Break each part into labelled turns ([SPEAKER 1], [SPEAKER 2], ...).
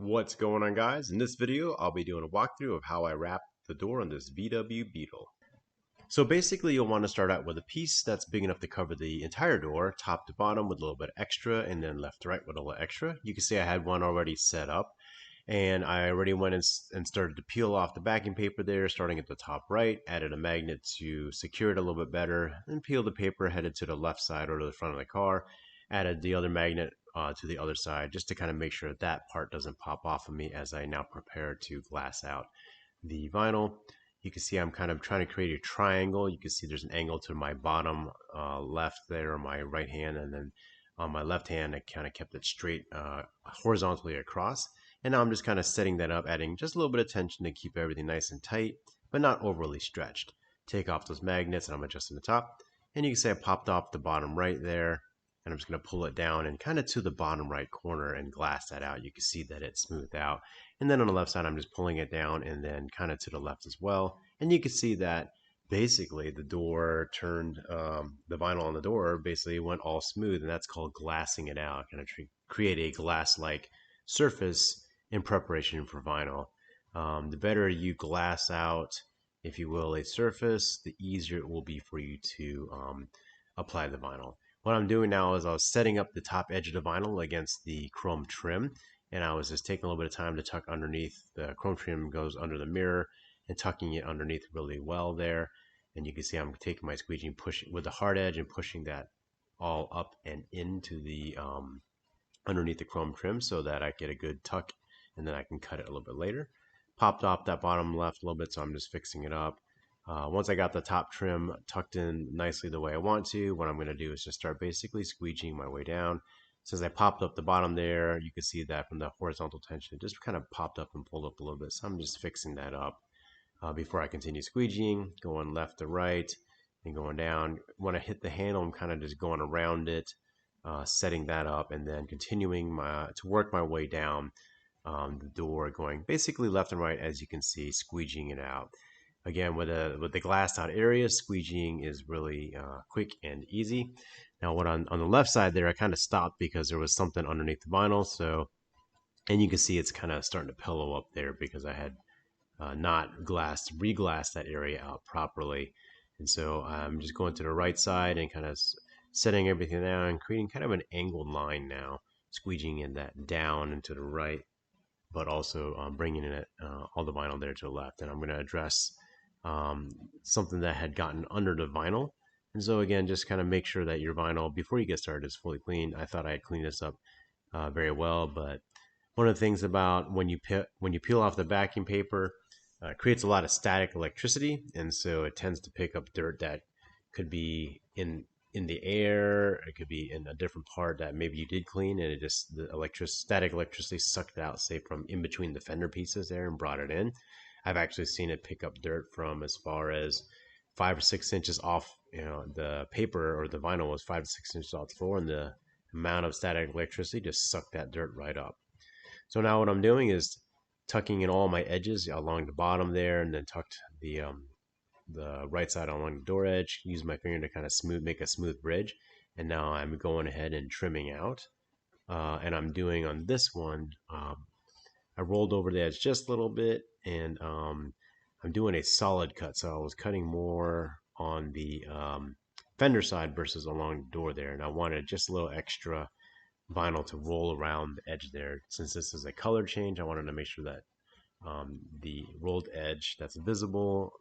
[SPEAKER 1] What's going on, guys? In this video I'll be doing a walkthrough of how I wrap the door on this VW Beetle. So basically you'll want to start out with a piece that's big enough to cover the entire door, top to bottom with a little bit extra, and then left to right with a little extra. You can see I had one already set up, and I already went and started to peel off the backing paper there, starting at the top right, added a magnet to secure it a little bit better, and peeled the paper, headed to the left side or to the front of the car, added the other magnet to the other side just to kind of make sure that part doesn't pop off of me as I now prepare to glass out the vinyl. You can see I'm kind of trying to create a triangle. You can see there's an angle to my bottom left there, my right hand, and then on my left hand I kind of kept it straight horizontally across. And now I'm just kind of setting that up, adding just a little bit of tension to keep everything nice and tight, but not overly stretched. Take off those magnets and I'm adjusting the top. And you can see I popped off the bottom right there. And I'm just going to pull it down and kind of to the bottom right corner and glass that out. You can see that it's smoothed out. And then on the left side, I'm just pulling it down and then kind of to the left as well. And you can see that basically the door turned, the vinyl on the door basically went all smooth, and that's called glassing it out. Kind of create a glass-like surface in preparation for vinyl. The better you glass out, if you will, a surface, the easier it will be for you to apply the vinyl. What I'm doing now is I was setting up the top edge of the vinyl against the chrome trim, and I was just taking a little bit of time to tuck underneath. The chrome trim goes under the mirror and tucking it underneath really well there. And you can see I'm taking my squeegee and pushing with the hard edge and pushing that all up and into the underneath the chrome trim so that I get a good tuck, and then I can cut it a little bit later. Popped off that bottom left a little bit, so I'm just fixing it up. Once I got the top trim tucked in nicely the way I want to, what I'm going to do is just start basically squeegeeing my way down. Since I popped up the bottom there, you can see that from the horizontal tension, it just kind of popped up and pulled up a little bit. So I'm just fixing that up before I continue squeegeeing, going left to right and going down. When I hit the handle, I'm kind of just going around it, setting that up, and then continuing to work my way down the door, going basically left and right, as you can see, squeegeeing it out. Again, with the glassed out area, squeegeeing is really quick and easy. Now, what on the left side there, I kind of stopped because there was something underneath the vinyl. So, and you can see it's kind of starting to pillow up there because I had not re-glassed that area out properly. And so I'm just going to the right side and kind of setting everything down and creating kind of an angled line now, squeegeeing in that down and to the right, but also bringing in all the vinyl there to the left. And I'm going to address something that had gotten under the vinyl. And so again, just kind of make sure that your vinyl before you get started is fully clean. I thought I had cleaned this up very well, but one of the things about when you peel off the backing paper, it creates a lot of static electricity, and so it tends to pick up dirt that could be in the air. It could be in a different part that maybe you did clean, and it just static electricity sucked it out, say from in between the fender pieces there, and brought it in. I've actually seen it pick up dirt from as far as 5 or 6 inches off. The paper or the vinyl was 5 to 6 inches off the floor, and the amount of static electricity just sucked that dirt right up. So now what I'm doing is tucking in all my edges along the bottom there, and then tucked the right side along the door edge. Use my finger to kind of make a smooth bridge, and now I'm going ahead and trimming out. And I'm doing on this one, I rolled over the edge just a little bit, and I'm doing a solid cut. So I was cutting more on the fender side versus along the door there. And I wanted just a little extra vinyl to roll around the edge there. Since this is a color change, I wanted to make sure that the rolled edge that's visible,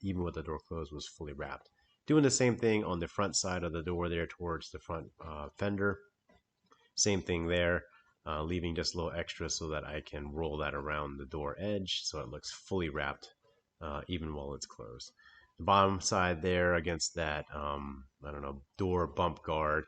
[SPEAKER 1] even with the door closed, was fully wrapped. Doing the same thing on the front side of the door there towards the front fender. Same thing there. Leaving just a little extra so that I can roll that around the door edge so it looks fully wrapped even while it's closed. The bottom side there against that, I don't know, door bump guard,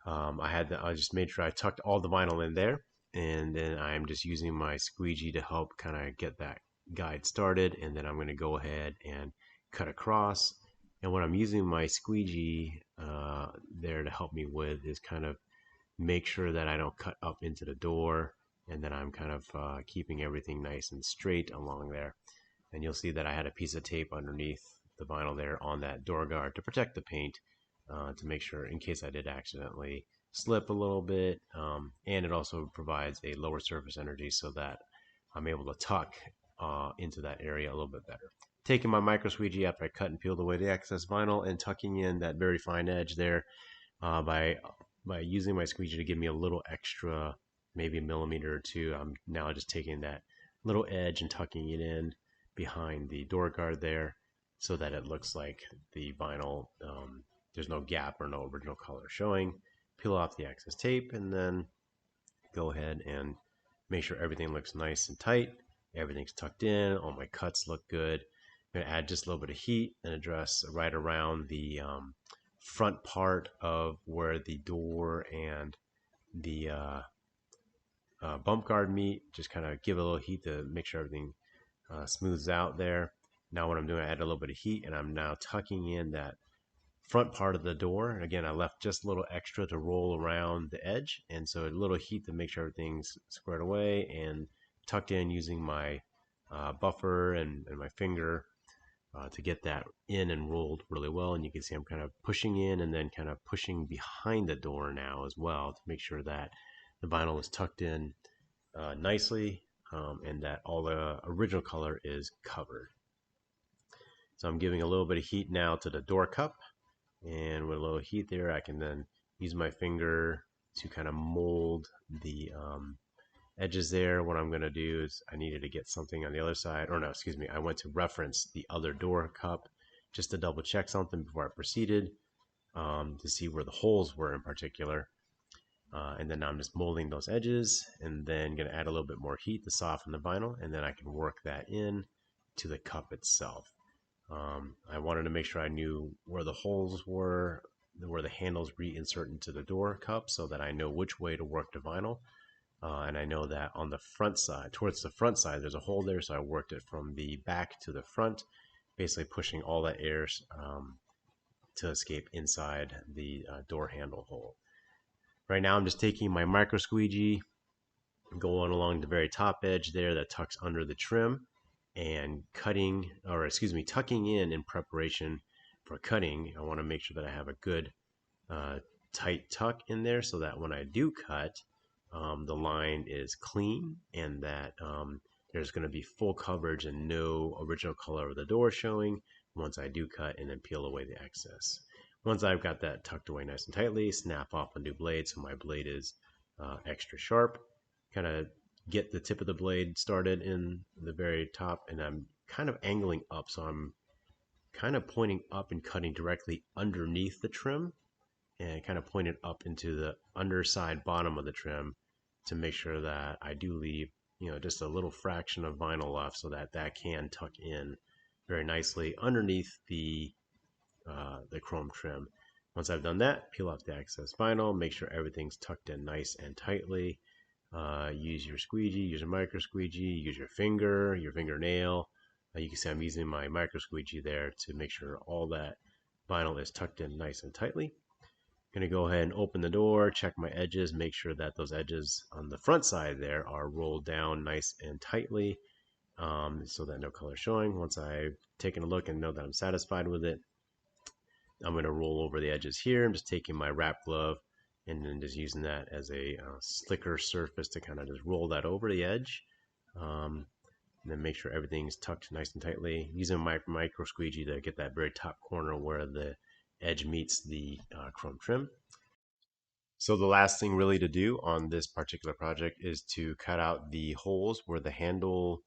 [SPEAKER 1] I just made sure I tucked all the vinyl in there, and then I'm just using my squeegee to help kind of get that guide started, and then I'm going to go ahead and cut across. And what I'm using my squeegee there to help me with is kind of make sure that I don't cut up into the door, and then I'm kind of keeping everything nice and straight along there. And you'll see that I had a piece of tape underneath the vinyl there on that door guard to protect the paint, to make sure in case I did accidentally slip a little bit, and it also provides a lower surface energy so that I'm able to tuck into that area a little bit better. Taking my micro squeegee after I cut and peeled away the excess vinyl and tucking in that very fine edge there by using my squeegee to give me a little extra, maybe a millimeter or two. I'm now just taking that little edge and tucking it in behind the door guard there so that it looks like the vinyl, there's no gap or no original color showing. Peel off the excess tape and then go ahead and make sure everything looks nice and tight. Everything's tucked in. All my cuts look good. I'm going to add just a little bit of heat and address right around the front part of where the door and the bump guard meet. Just kind of give it a little heat to make sure everything smooths out there. Now what I'm doing, I add a little bit of heat and I'm now tucking in that front part of the door. And again, I left just a little extra to roll around the edge, and so a little heat to make sure everything's squared away and tucked in using my buffer and my finger to get that in and rolled really well. And you can see I'm kind of pushing in and then kind of pushing behind the door now as well to make sure that the vinyl is tucked in nicely and that all the original color is covered. So I'm giving a little bit of heat now to the door cup, and with a little heat there I can then use my finger to kind of mold the edges there. What I'm going to do is I needed to get something on the other side, or no, excuse me, I went to reference the other door cup just to double check something before I proceeded to see where the holes were in particular. And then I'm just molding those edges and then going to add a little bit more heat to soften the vinyl, and then I can work that in to the cup itself. I wanted to make sure I knew where the holes were, where the handles reinsert into the door cup, so that I know which way to work the vinyl. And I know that on the front side, towards the front side, there's a hole there, so I worked it from the back to the front, basically pushing all that air to escape inside the door handle hole. Right now I'm just taking my micro squeegee, going along the very top edge there that tucks under the trim, and tucking in preparation for cutting. I want to make sure that I have a good tight tuck in there so that when I do cut, the line is clean and that there's going to be full coverage and no original color of the door showing once I do cut and then peel away the excess. Once I've got that tucked away nice and tightly, snap off a new blade so my blade is extra sharp. Kind of get the tip of the blade started in the very top, and I'm kind of angling up, so I'm kind of pointing up and cutting directly underneath the trim and kind of pointed up into the underside bottom of the trim to make sure that I do leave, just a little fraction of vinyl left so that that can tuck in very nicely underneath the chrome trim. Once I've done that, peel off the excess vinyl, make sure everything's tucked in nice and tightly. Use your squeegee, use your micro squeegee, use your finger, your fingernail. You can see I'm using my micro squeegee there to make sure all that vinyl is tucked in nice and tightly. Going to go ahead and open the door, check my edges, make sure that those edges on the front side there are rolled down nice and tightly so that no color is showing. Once I've taken a look and know that I'm satisfied with it, I'm going to roll over the edges here. I'm just taking my wrap glove and then just using that as a slicker surface to kind of just roll that over the edge. And then make sure everything's tucked nice and tightly. Using my micro squeegee to get that very top corner where the edge meets the chrome trim. So the last thing really to do on this particular project is to cut out the holes where the handle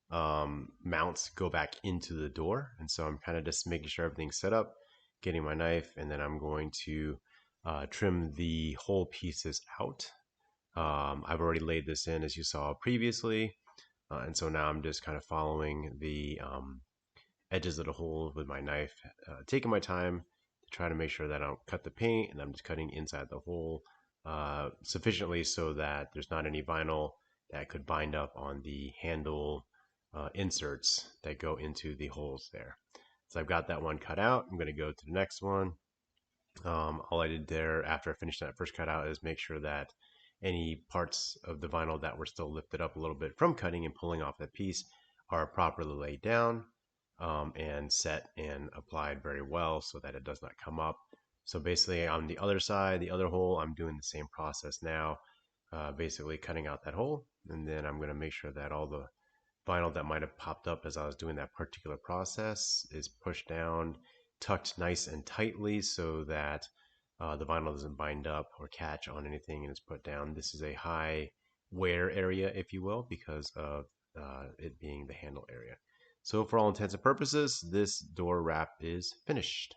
[SPEAKER 1] mounts go back into the door. And so I'm kind of just making sure everything's set up, getting my knife, and then I'm going to trim the whole pieces out. I've already laid this in as you saw previously, and so now I'm just kind of following the edges of the hole with my knife, taking my time to try to make sure that I don't cut the paint, and I'm just cutting inside the hole sufficiently so that there's not any vinyl that could bind up on the handle inserts that go into the holes there. So I've got that one cut out. I'm going to go to the next one. All I did there after I finished that first cutout is make sure that any parts of the vinyl that were still lifted up a little bit from cutting and pulling off that piece are properly laid down and set and applied very well so that it does not come up. So basically on the other side, the other hole, I'm doing the same process now, basically cutting out that hole. And then I'm going to make sure that all the vinyl that might have popped up as I was doing that particular process is pushed down, tucked nice and tightly so that the vinyl doesn't bind up or catch on anything and it's put down. This is a high wear area, if you will, because of it being the handle area. So for all intents and purposes, this door wrap is finished.